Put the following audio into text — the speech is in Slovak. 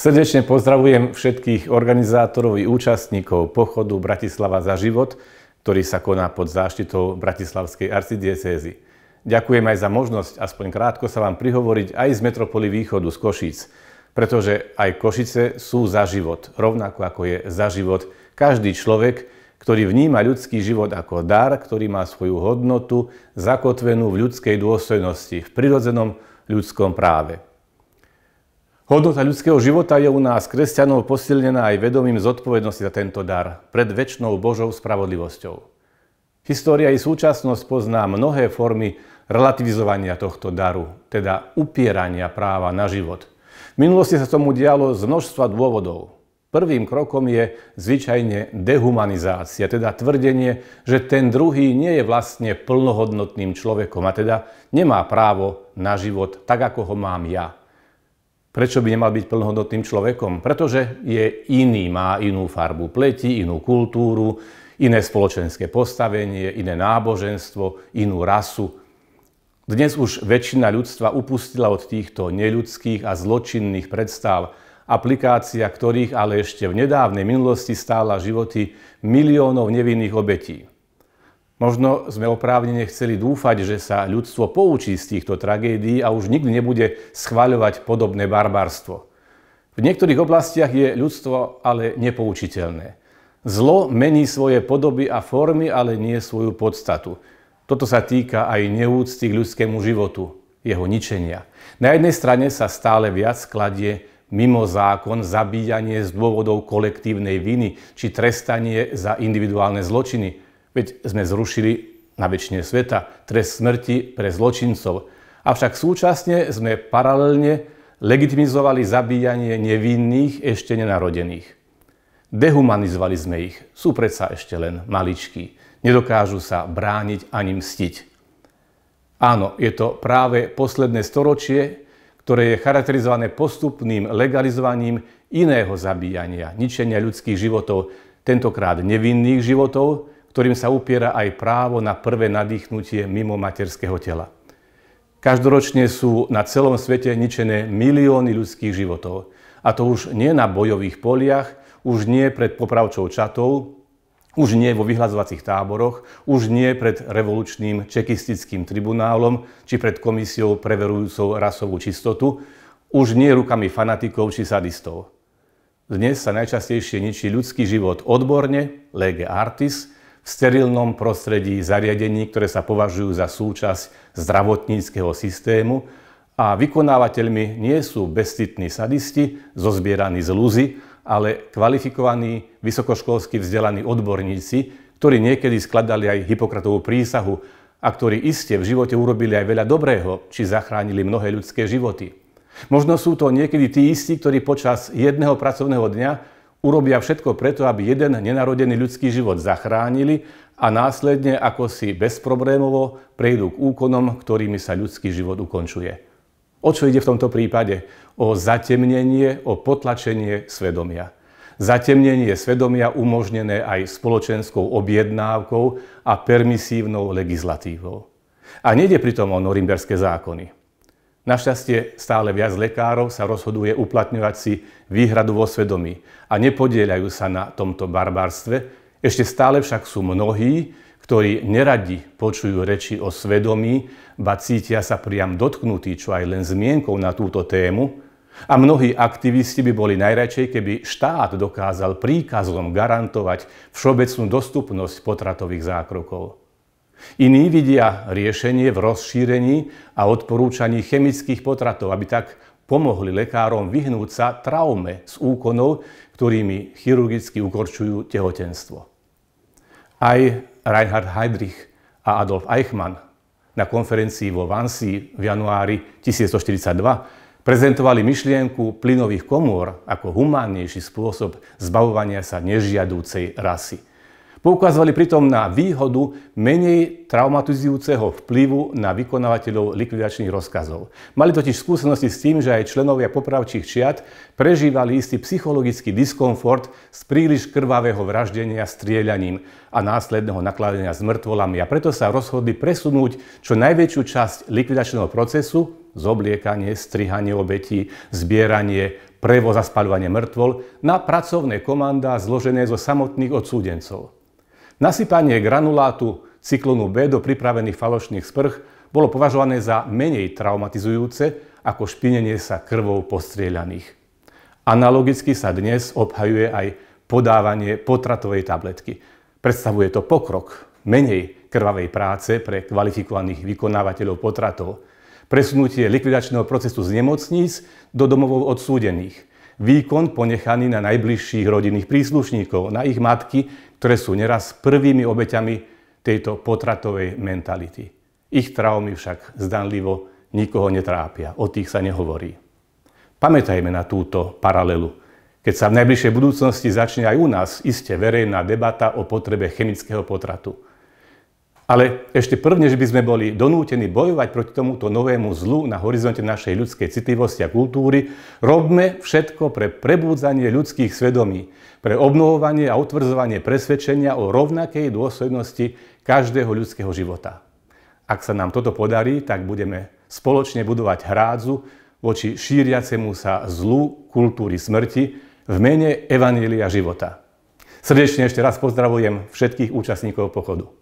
Srdečne pozdravujem všetkých organizátorov i účastníkov pochodu Bratislava za život, ktorý sa koná pod záštitou Bratislavskej arcidiecézy. Ďakujem aj za možnosť aspoň krátko sa vám prihovoriť aj z metropoly východu, z Košíc, pretože aj Košice sú za život, rovnako ako je za život každý človek, ktorý vníma ľudský život ako dar, ktorý má svoju hodnotu zakotvenú v ľudskej dôstojnosti, v prirodzenom ľudskom práve. Hodnota ľudského života je u nás, kresťanov, posilnená aj vedomím zodpovednosti za tento dar pred večnou Božou spravodlivosťou. História i súčasnosť pozná mnohé formy relativizovania tohto daru, teda upierania práva na život. V minulosti sa tomu dialo z množstva dôvodov. Prvým krokom je zvyčajne dehumanizácia, teda tvrdenie, že ten druhý nie je vlastne plnohodnotným človekom a teda nemá právo na život tak, ako ho mám ja. Prečo by nemal byť plnohodnotným človekom? Pretože je iný, má inú farbu pleti, inú kultúru, iné spoločenské postavenie, iné náboženstvo, inú rasu. Dnes už väčšina ľudstva upustila od týchto neľudských a zločinných predstav, aplikácia ktorých ale ešte v nedávnej minulosti stála životy miliónov nevinných obetí. Možno sme oprávnene chceli dúfať, že sa ľudstvo poučí z týchto tragédií a už nikdy nebude schvaľovať podobné barbarstvo. V niektorých oblastiach je ľudstvo ale nepoučiteľné. Zlo mení svoje podoby a formy, ale nie svoju podstatu. Toto sa týka aj neúcty k ľudskému životu, jeho ničenia. Na jednej strane sa stále viac kladie mimo zákon zabíjanie z dôvodov kolektívnej viny či trestanie za individuálne zločiny. Veď sme zrušili na večne sveta trest smrti pre zločincov. Avšak súčasne sme paralelne legitimizovali zabíjanie nevinných ešte nenarodených. Dehumanizovali sme ich. Sú predsa ešte len maličkí. Nedokážu sa brániť ani mstiť. Áno, je to práve posledné storočie, ktoré je charakterizované postupným legalizovaním iného zabíjania, ničenia ľudských životov, tentokrát nevinných životov, ktorým sa upiera aj právo na prvé nadýchnutie mimo materského tela. Každoročne sú na celom svete ničené milióny ľudských životov. A to už nie na bojových poliach, už nie pred popravčou čatou, už nie vo vyhľadzovacích táboroch, už nie pred revolučným čekistickým tribunálom či pred komisiou preverujúcou rasovú čistotu, už nie rukami fanatikov či sadistov. Dnes sa najčastejšie ničí ľudský život odborne, lege artis, v sterilnom prostredí zariadení, ktoré sa považujú za súčasť zdravotníckeho systému a vykonávateľmi nie sú bezcitní sadisti, zozbieraní z lúzy, ale kvalifikovaní, vysokoškolsky vzdelaní odborníci, ktorí niekedy skladali aj Hipokratovú prísahu a ktorí iste v živote urobili aj veľa dobrého, či zachránili mnohé ľudské životy. Možno sú to niekedy tí istí, ktorí počas jedného pracovného dňa urobia všetko preto, aby jeden nenarodený ľudský život zachránili a následne ako si bezproblémovo prejdú k úkonom, ktorými sa ľudský život ukončuje. O čo ide v tomto prípade? O zatemnenie, o potlačenie svedomia. Zatemnenie svedomia umožnené aj spoločenskou objednávkou a permisívnou legislatívou. A nejde pritom o norimberské zákony. Našťastie stále viac lekárov sa rozhoduje uplatňovať si výhradu vo svedomí a nepodieľajú sa na tomto barbarstve. Ešte stále však sú mnohí, ktorí neradi počujú reči o svedomí, ba cítia sa priam dotknutí, čo aj len zmienkou na túto tému. A mnohí aktivisti by boli najradšej, keby štát dokázal príkazom garantovať všeobecnú dostupnosť potratových zákrokov. Iní vidia riešenie v rozšírení a odporúčaní chemických potratov, aby tak pomohli lekárom vyhnúť sa traume z úkonov, ktorými chirurgicky ukorčujú tehotenstvo. Aj Reinhard Heydrich a Adolf Eichmann na konferencii vo Wannsee v januári 1142 prezentovali myšlienku plynových komôr ako humánnejší spôsob zbavovania sa nežiadúcej rasy. Poukazovali pritom na výhodu menej traumatizujúceho vplyvu na vykonávateľov likvidačných rozkazov. Mali totiž skúsenosti s tým, že aj členovia popravčích čiat prežívali istý psychologický diskomfort z príliš krvavého vraždenia strieľaním a následného nakladania s mŕtvolami a preto sa rozhodli presunúť čo najväčšiu časť likvidačného procesu zobliekanie, strihanie obetí, zbieranie, prevoz a spaľovanie mŕtvol na pracovné komandá zložené zo samotných odsúdencov. Nasypanie granulátu cyklónu B do pripravených falošných sprch bolo považované za menej traumatizujúce ako špinenie sa krvou postrieľaných. Analogicky sa dnes obhajuje aj podávanie potratovej tabletky. Predstavuje to pokrok, menej krvavej práce pre kvalifikovaných vykonávateľov potratov, presunutie likvidačného procesu z nemocníc do domovov odsúdených, výkon ponechaný na najbližších rodinných príslušníkov, na ich matky, ktoré sú neraz prvými obeťami tejto potratovej mentality. Ich traumy však zdanlivo nikoho netrápia, o tých sa nehovorí. Pamätajme na túto paralelu, keď sa v najbližšej budúcnosti začne aj u nás iste verejná debata o potrebe chemického potratu. Ale ešte prvne, že by sme boli donútení bojovať proti tomuto novému zlu na horizonte našej ľudskej citlivosti a kultúry, robme všetko pre prebúdzanie ľudských svedomí, pre obnovovanie a utvrdzovanie presvedčenia o rovnakej dôstojnosti každého ľudského života. Ak sa nám toto podarí, tak budeme spoločne budovať hrádzu voči šíriacemu sa zlu kultúry smrti v mene Evanjelia života. Srdečne ešte raz pozdravujem všetkých účastníkov pochodu.